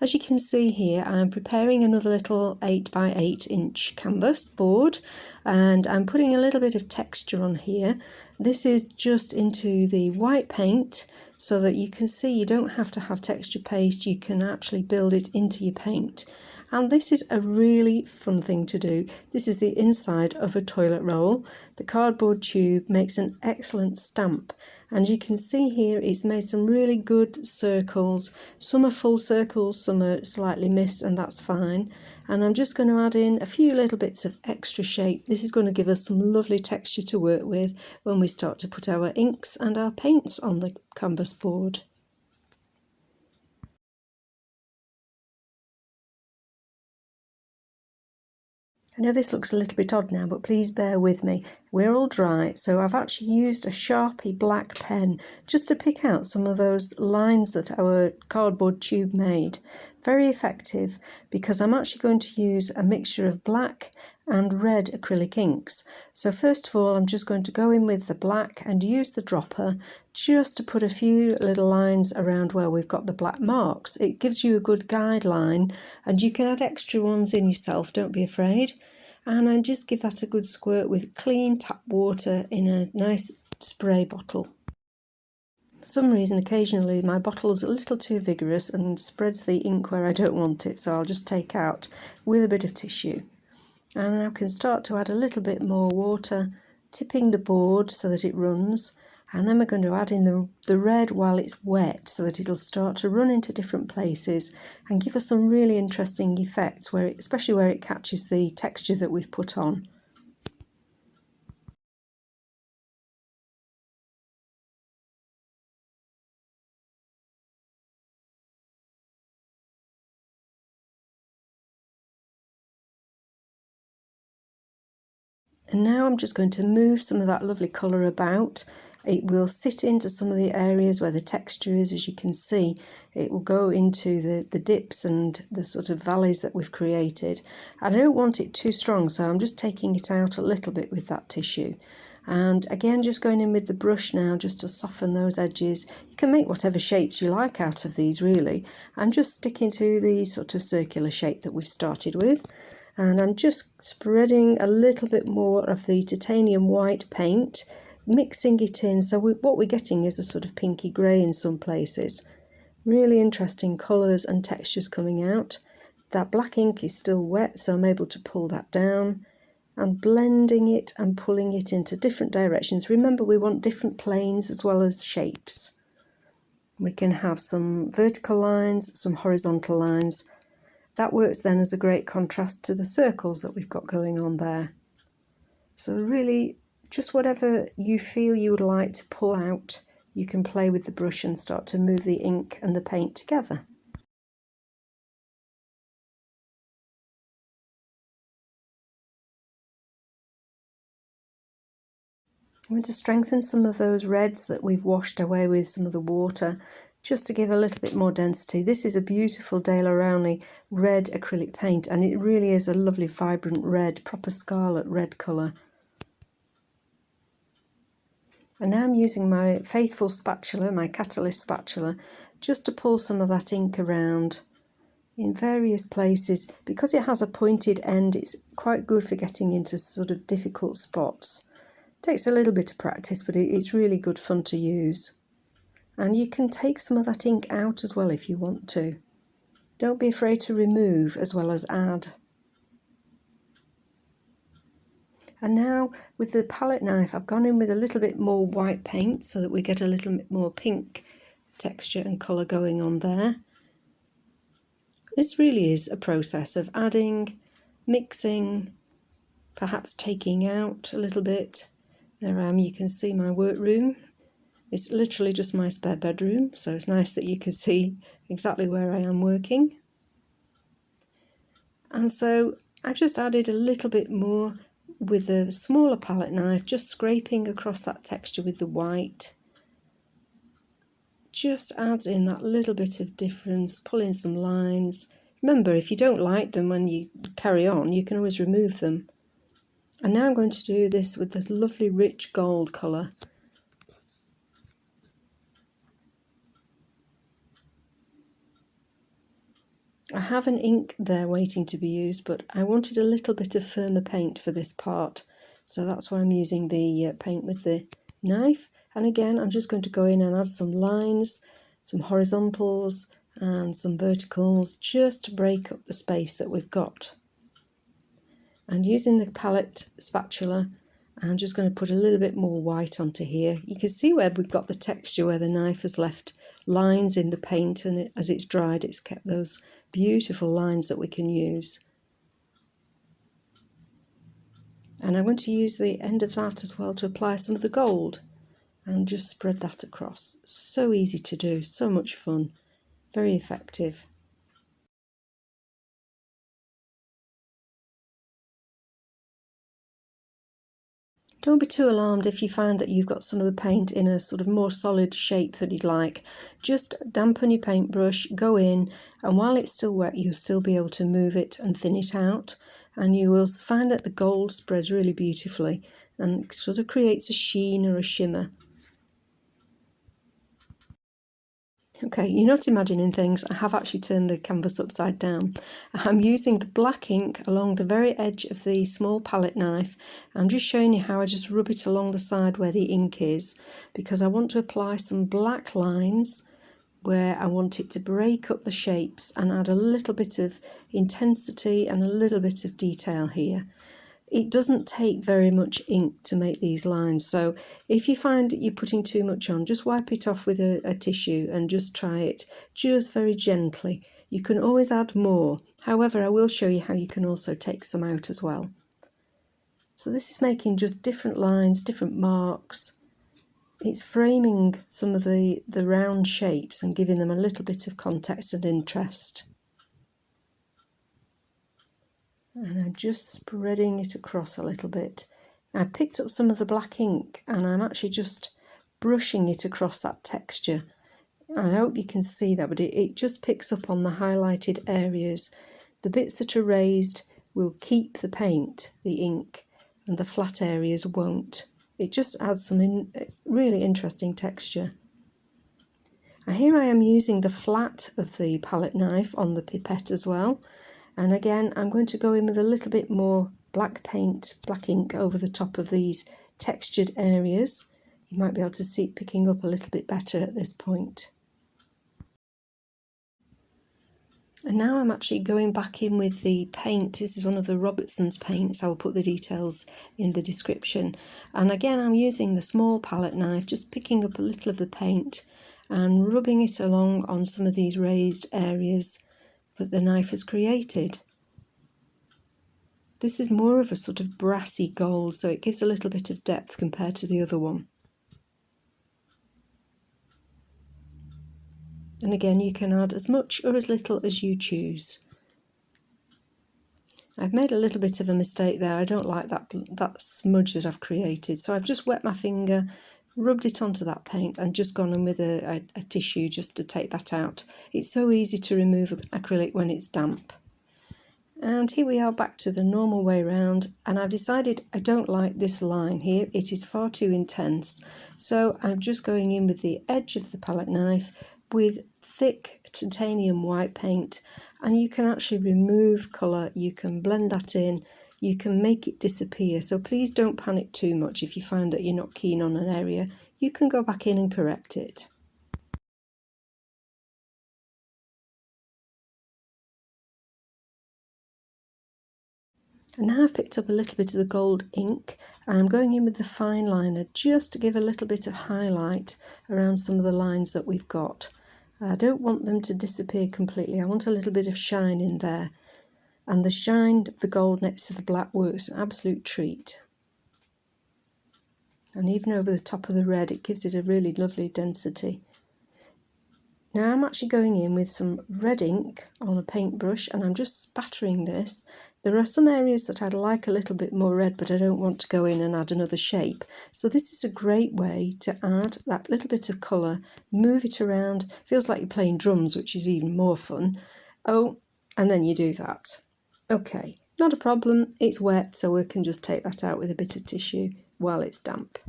As you can see here, I'm preparing another little 8 by 8 inch canvas board, and I'm putting a little bit of texture on here. This is just into the white paint, so that you can see you don't have to have texture paste, you can actually build it into your paint. And this is a really fun thing to do. This is the inside of a toilet roll. The cardboard tube makes an excellent stamp, and you can see here it's made some really good circles. Some are full circles, some are slightly missed, and that's fine. And I'm just going to add in a few little bits of extra shape. This is going to give us some lovely texture to work with when we start to put our inks and our paints on the canvas board. I know this looks a little bit odd now, but please bear with me. We're all dry, so I've actually used a Sharpie black pen just to pick out some of those lines that our cardboard tube made. Very effective, because I'm actually going to use a mixture of black and red acrylic inks. So first of all, I'm just going to go in with the black and use the dropper just to put a few little lines around where we've got the black marks. It gives you a good guideline, and you can add extra ones in yourself, don't be afraid. And I just give that a good squirt with clean tap water in a nice spray bottle. For some reason, occasionally my bottle is a little too vigorous and spreads the ink where I don't want it, so I'll just take out with a bit of tissue. And I can start to add a little bit more water, tipping the board so that it runs. And then we're going to add in the red while it's wet, so that it'll start to run into different places and give us some really interesting effects, especially where it catches the texture that we've put on. And now I'm just going to move some of that lovely colour about. It will sit into some of the areas where the texture is. As you can see, it will go into the dips and the sort of valleys that we've created. I don't want it too strong, so I'm just taking it out a little bit with that tissue. And again, just going in with the brush now just to soften those edges. You can make whatever shapes you like out of these, really, and just sticking to the sort of circular shape that we've started with. And I'm just spreading a little bit more of the titanium white paint, mixing it in, so what we're getting is a sort of pinky grey in some places. Really interesting colours and textures coming out. That black ink is still wet, so I'm able to pull that down and blending it and pulling it into different directions. Remember, we want different planes as well as shapes. We can have some vertical lines, some horizontal lines. That works then as a great contrast to the circles that we've got going on there. So really, just whatever you feel you would like to pull out, you can play with the brush and start to move the ink and the paint together. I'm going to strengthen some of those reds that we've washed away with some of the water, just to give a little bit more density. This is a beautiful Dale O'Rowney red acrylic paint, and it really is a lovely vibrant red, proper scarlet red colour. And now I'm using my faithful spatula, my Catalyst spatula, just to pull some of that ink around in various places. Because it has a pointed end, it's quite good for getting into sort of difficult spots. Takes a little bit of practice, but it's really good fun to use. And you can take some of that ink out as well if you want to. Don't be afraid to remove as well as add. And now with the palette knife, I've gone in with a little bit more white paint so that we get a little bit more pink texture and colour going on there. This really is a process of adding, mixing, perhaps taking out a little bit. There I am, you can see my workroom. It's literally just my spare bedroom, so it's nice that you can see exactly where I am working. And so I just added a little bit more with a smaller palette knife, just scraping across that texture with the white. Just adds in that little bit of difference, pull in some lines. Remember, if you don't like them when you carry on, you can always remove them. And now I'm going to do this with this lovely rich gold colour. I have an ink there waiting to be used, but I wanted a little bit of firmer paint for this part, so that's why I'm using the paint with the knife. And again, I'm just going to go in and add some lines, some horizontals and some verticals, just to break up the space that we've got. And using the palette spatula, I'm just going to put a little bit more white onto here. You can see where we've got the texture, where the knife has left lines in the paint, and as it's dried, it's kept those beautiful lines that we can use. And I'm going to use the end of that as well to apply some of the gold and just spread that across. So easy to do, so much fun, very effective. Don't be too alarmed if you find that you've got some of the paint in a sort of more solid shape than you'd like. Just dampen your paintbrush, go in, and while it's still wet, you'll still be able to move it and thin it out. And you will find that the gold spreads really beautifully and sort of creates a sheen or a shimmer. Okay, you're not imagining things. I have actually turned the canvas upside down. I'm using the black ink along the very edge of the small palette knife. I'm just showing you how I just rub it along the side where the ink is, because I want to apply some black lines where I want it to break up the shapes and add a little bit of intensity and a little bit of detail here. It doesn't take very much ink to make these lines, so if you find that you're putting too much on, just wipe it off with a tissue and just try it just very gently. You can always add more. However, I will show you how you can also take some out as well. So this is making just different lines, different marks. It's framing some of the round shapes and giving them a little bit of context and interest. And I'm just spreading it across a little bit. I picked up some of the black ink and I'm actually just brushing it across that texture. I hope you can see that, but it just picks up on the highlighted areas. The bits that are raised will keep the paint, the ink, and the flat areas won't. It just adds some really interesting texture. And here I am using the flat of the palette knife on the pipette as well. And again, I'm going to go in with a little bit more black paint, black ink over the top of these textured areas. You might be able to see it picking up a little bit better at this point. And now I'm actually going back in with the paint. This is one of the Robertson's paints. I will put the details in the description. And again, I'm using the small palette knife, just picking up a little of the paint and rubbing it along on some of these raised areas that the knife has created. This is more of a sort of brassy gold, so it gives a little bit of depth compared to the other one. And again, you can add as much or as little as you choose. I've made a little bit of a mistake there. I don't like that smudge that I've created, so I've just wet my finger, rubbed it onto that paint and just gone in with a tissue just to take that out. It's so easy to remove acrylic when it's damp. And here we are back to the normal way round, and I've decided I don't like this line here. It is far too intense, so I'm just going in with the edge of the palette knife with thick titanium white paint, and you can actually remove colour, you can blend that in, you can make it disappear. So please don't panic too much if you find that you're not keen on an area. You can go back in and correct it. And now I've picked up a little bit of the gold ink and I'm going in with the fine liner just to give a little bit of highlight around some of the lines that we've got. I don't want them to disappear completely. I want a little bit of shine in there. And the shine of the gold next to the black works an absolute treat. And even over the top of the red, it gives it a really lovely density. Now I'm actually going in with some red ink on a paintbrush and I'm just spattering this. There are some areas that I'd like a little bit more red, but I don't want to go in and add another shape. So this is a great way to add that little bit of colour, move it around. Feels like you're playing drums, which is even more fun. Oh, and then you do that. Okay, not a problem. It's wet, so we can just take that out with a bit of tissue while it's damp.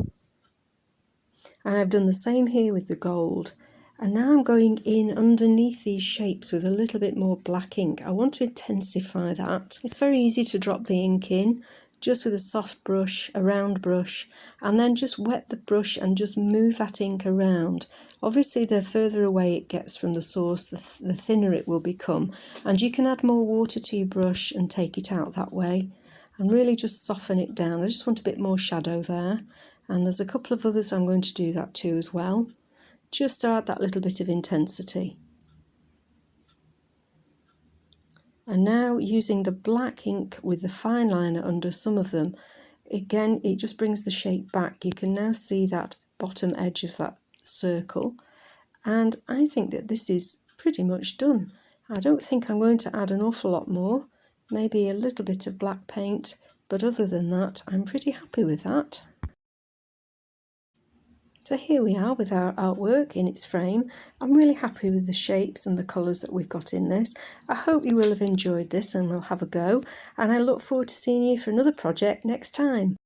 And I've done the same here with the gold. And now I'm going in underneath these shapes with a little bit more black ink. I want to intensify that. It's very easy to drop the ink in, just with a soft brush, a round brush, and then just wet the brush and just move that ink around. Obviously, the further away it gets from the source, the thinner it will become. And you can add more water to your brush and take it out that way. And really just soften it down. I just want a bit more shadow there. And there's a couple of others I'm going to do that too as well, just to add that little bit of intensity. And now using the black ink with the fine liner under some of them, again it just brings the shape back. You can now see that bottom edge of that circle, and I think that this is pretty much done. I don't think I'm going to add an awful lot more, maybe a little bit of black paint, but other than that I'm pretty happy with that. So here we are with our artwork in its frame. I'm really happy with the shapes and the colours that we've got in this. I hope you will have enjoyed this and will have a go, and I look forward to seeing you for another project next time.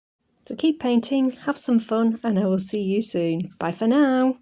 So keep painting, have some fun, and I will see you soon. Bye for now.